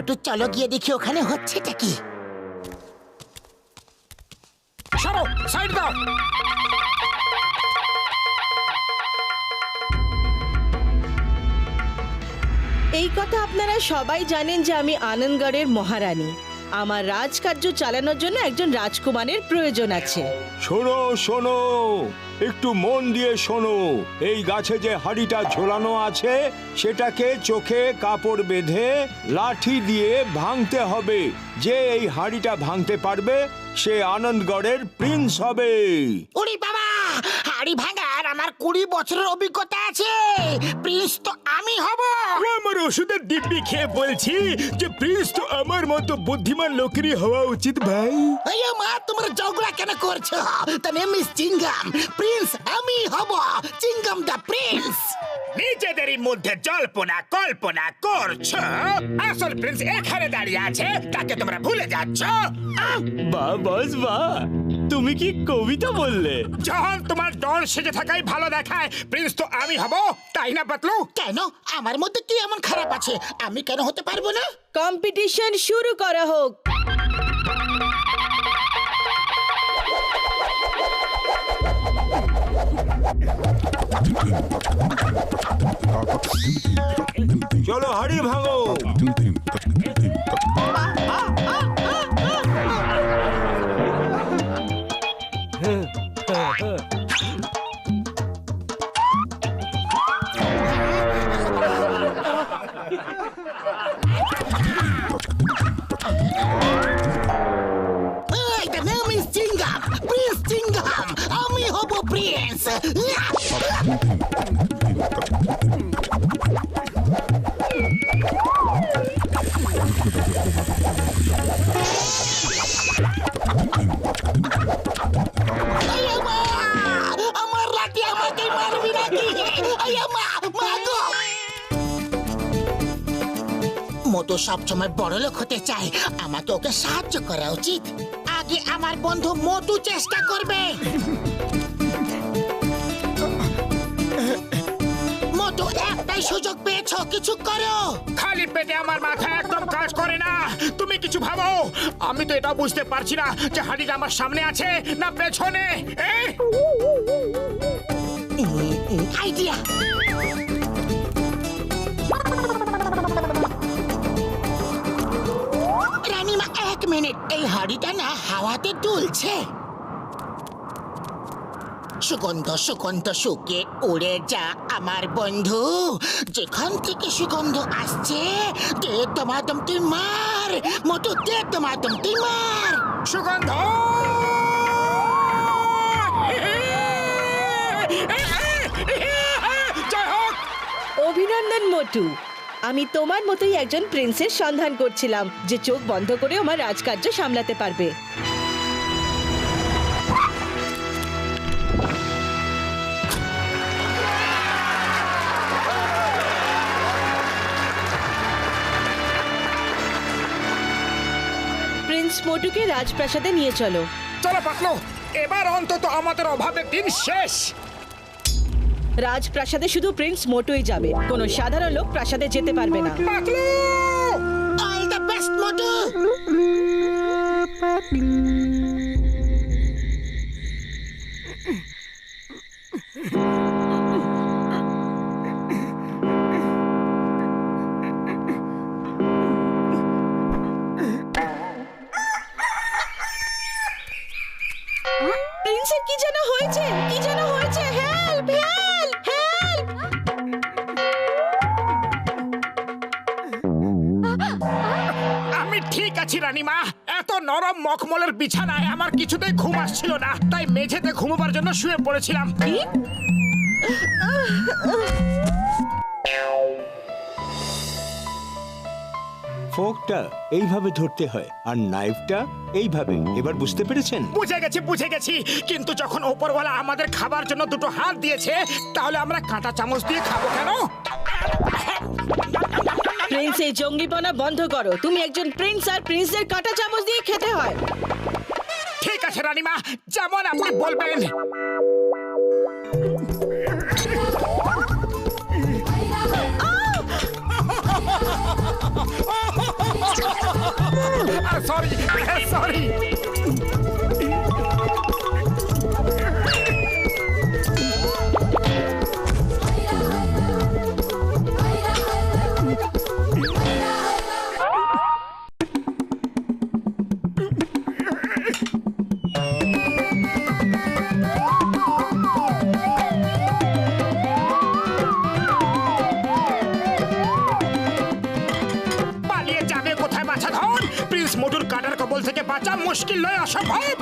মোটু চলো গিয়ে দেখি ওখানে হচ্ছেটা কি। সরো, সাইড দাও। এই কথা আপনারা সবাই জানেন যে আমি আনন্দগড়ের মহারানী। আমার রাজকার্য চালানোর জন্য একজন রাজকুমারের প্রয়োজন আছে। শোনো শোনো, একটু মন দিয়ে শোনো। এই গাছে যে হাড়িটা ঝোলানো আছে সেটাকে চোখে কাপড় বেঁধে লাঠি দিয়ে ভাঙতে হবে। যে এই হাড়িটা ভাঙতে পারবে সে আনন্দগড়ের প্রিন্স হবে। ওরে বাবা, হাড়ি ভাঙার আমার 20 বছরের অভিজ্ঞতা আছে। প্রিন্স তো আমি হব। আমার ওষুধের দিব্যি খেয়ে বলছি যে প্রিন্স তো আমার মতো বুদ্ধিমান লোকেরই হওয়া উচিত ভাই। আরে মা, তোমরা ঝগড়া কেন করছো? The name is Chingam. Prince আমি হব। চিঙ্গাম দ্য প্রিন্স। নিজেদেরই মধ্যে জল্পনা কল্পনা করছো। আসল প্রিন্স এখানে দাঁড়িয়ে আছে, তাকে তোমরা ভুলে যাচ্ছ। বাহ বস বাহ, তুমি কি কবিতা বললে? যখন তোমার ডর সেজে থাকাই ভালো দেখায়, প্রিন্স তো আমি হব, তাই না পাতলু? কেন? আমার মধ্যে কি এমন খারাপ আছে? আমি কেন হতে পারবো না? কম্পিটিশন শুরু করা হোক। চলো হাড়ি ভাঙো। The name is Chingam. Prince Chingam. আমি হব প্রিন্স। আমার লাঠি আমাকে মারবি নাকি? মাগো। মোটু সবসময় বড় লোক হতে চায়, আমাকে ওকে সাহায্য করা উচিত। আগে আমার বন্ধু মোটু চেষ্টা করবে। মোটু, একটাই সুযোগ পেয়েছো, কিছু করো। খালি পেটে আমার মাথা একদম কাজ করে না। তুমি কিছু ভাবো। আমি তো এটা বুঝতে পারছি না যে হাড়িটা আমার সামনে আছে না পেছনে। আইডিয়া। রানীমা, 1 মিনিট। এই হাড়িটা না হাওয়াতে দুলছে। সুগন্ধ সুগন্ধ শুকে উড়ে যা আমার বন্ধু। যেখান থেকে সুগন্ধ আসছে, দে দমাদম তুই মার। মোটু, দে দমাদম তুই মার। সুগন্ধ! জয় হোক! অভিনন্দন মোটু। আমি তোমার মতোই একজন প্রিন্সের সন্ধান করছিলাম যে চোখ বন্ধ করে আমার রাজকার্য সামলাতে পারবে। প্রিন্স মোটুকে রাজপ্রাসাদে নিয়ে চলো। চলো পাতলু, এবার অন্তত আমাদের অভাবের দিন শেষ। রাজপ্রাসাদে শুধু প্রিন্স মোটুই যাবে, কোনো সাধারণ লোক প্রাসাদে যেতে পারবে না। পাতলু! অল দ্য বেস্ট মোটু। প্রিন্সের কি যেন হয়েছে, কি যেন হয়েছে। Help help help! আমি ঠিক আছি রানীমা। এত নরম মখমলের বিছানায় আমার কিছুতেই ঘুম আসছিল না, তাই মেঝেতে ঘুমোবার জন্য শুয়ে পড়েছিলাম। কি? ফোকটা এইভাবে ধরতে হয় আর নাইফটা এইভাবে। এবার বুঝতে পেরেছেন? বুঝে গেছি। কিন্তু যখন ওপরওয়ালা আমাদের খাবার জন্য দুটো হাত দিয়েছে, তাহলে আমরা কাঁটা চামচ দিয়ে খাবো কেন? প্রিন্স, এই জঙ্গিপনা বন্ধ করো। তুমি একজন প্রিন্স, আর প্রিন্সের কাঁটা চামচ দিয়ে খেতে হয়। ঠিক আছে রানীমা, যেমন আপনি বলবেন। সরি। পালিয়ে যাবে কোথায় বাছা ধন? প্রিন্স মোটুর কাটার কবল থেকে বাঁচা মুশকিল নয়, অসম্ভব।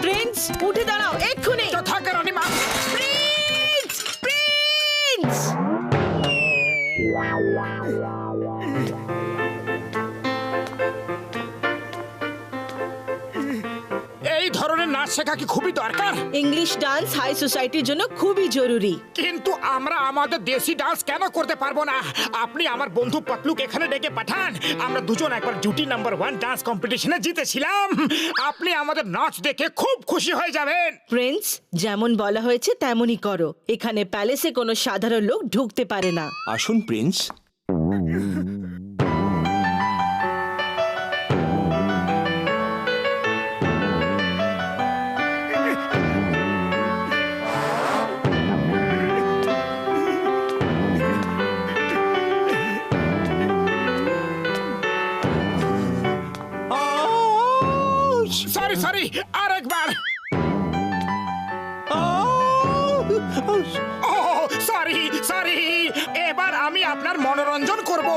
প্রিন্স উঠে দাঁড়াও এক্ষুনি। থাকে রানীমা। প্রিন্স প্রিন্স এই ধরনের নাচ শেখা কি খুবই দরকার? ইংলিশ ডান্স হাই সোসাইটির জন্য খুবই জরুরি। কিন্তু আমরা আমাদের দেশি ডান্স কেন করতে পারবো না? আপনি আমার বন্ধু পতলুকে এখানে ডেকে পাঠান। আমরা দুজন একবার জুটি নাম্বার 1 ডান্স কম্পিটিশনে জিতেছিলাম। আপনি আমাদের নাচ দেখে খুব খুশি হয়ে যাবেন। প্রিন্স যেমন বলা হয়েছে তেমনই করো। এখানে প্যালেসে কোনো সাধারণ লোক ঢুকতে পারে না। আসুন প্রিন্স। সরি সরি, আরেকবার। ও সরি সরি, এবার আমি আপনার মনোরঞ্জন করব।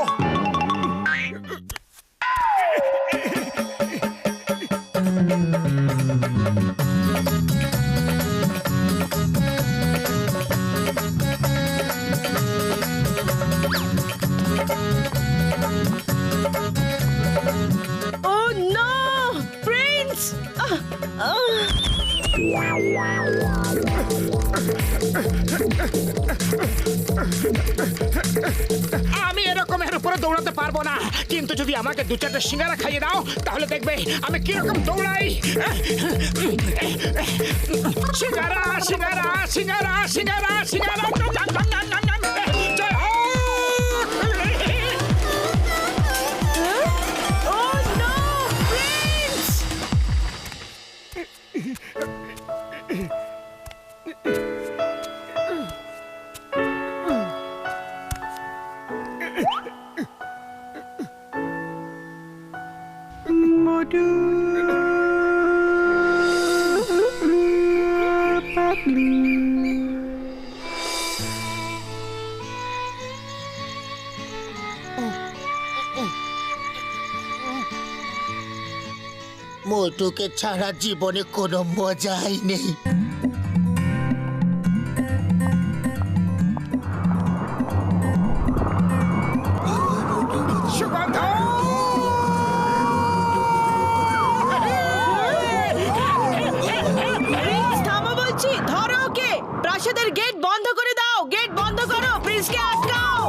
ও নো প্রিন্স আমি এরকম এর উপরে দৌড়াতে পারবো না, কিন্তু যদি আমাকে 2-4টা সিঙ্গারা খাইয়ে দাও তাহলে দেখবে আমি কিরকম দৌড়াই। সিঙ্গারা সিঙ্গারা সিঙ্গারা সিঙ্গারা সিঙ্গারা, জয় হোক। ও নো প্রিন্স মোটুকে ছাড়া জীবনে কোনো মজাই নেই। সুগন্ধ, প্রিন্স থামো বলছি, ধরো ওকে। প্রাসাদের গেট বন্ধ করে দাও, গেট বন্ধ করো, প্রিন্সকে আটকাও।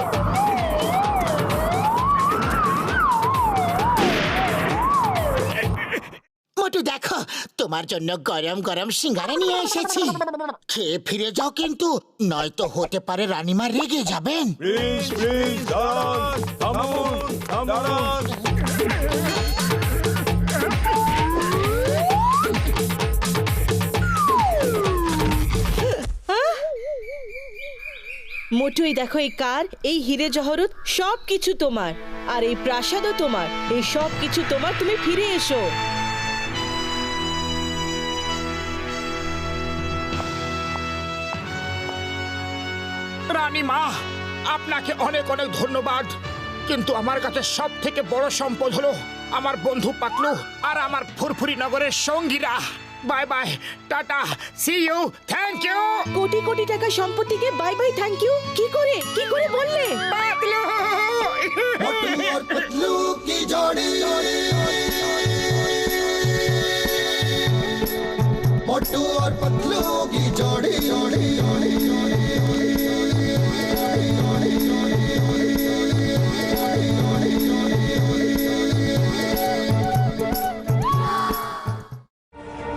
মোটু দেখো, তোমার জন্য গরম গরম সিঙ্গারা নিয়ে এসেছি। খেয়ে ফিরে যাও কিন্তু, নয়তো হতে পারে রানীমা রেগে যাবেন। প্লিজ প্লিজ দাঁড়ান, থামুন, দাঁড়ান। মোটুই দেখো, এই কার, এই হিরে জহরত সব কিছু তোমার, আর এই প্রাসাদও তোমার। এই সব কিছু তোমার, তুমি ফিরে এসো। রানীমা আপনাকে অনেক অনেক ধন্যবাদ, কিন্তু আমার কাছে সব থেকে বড় সম্পদ হলো আমার বন্ধু পাতলু আর আমার ফুরফুরি নগরের সঙ্গীরা। Bye bye, tata, see you, thank you. কোটি কোটি টাকা সম্পত্তিকে বাই বাই থ্যাংক ইউ? কি করে বললে? পাতলু और पतलू की जोड़ी, मोटू और पतलू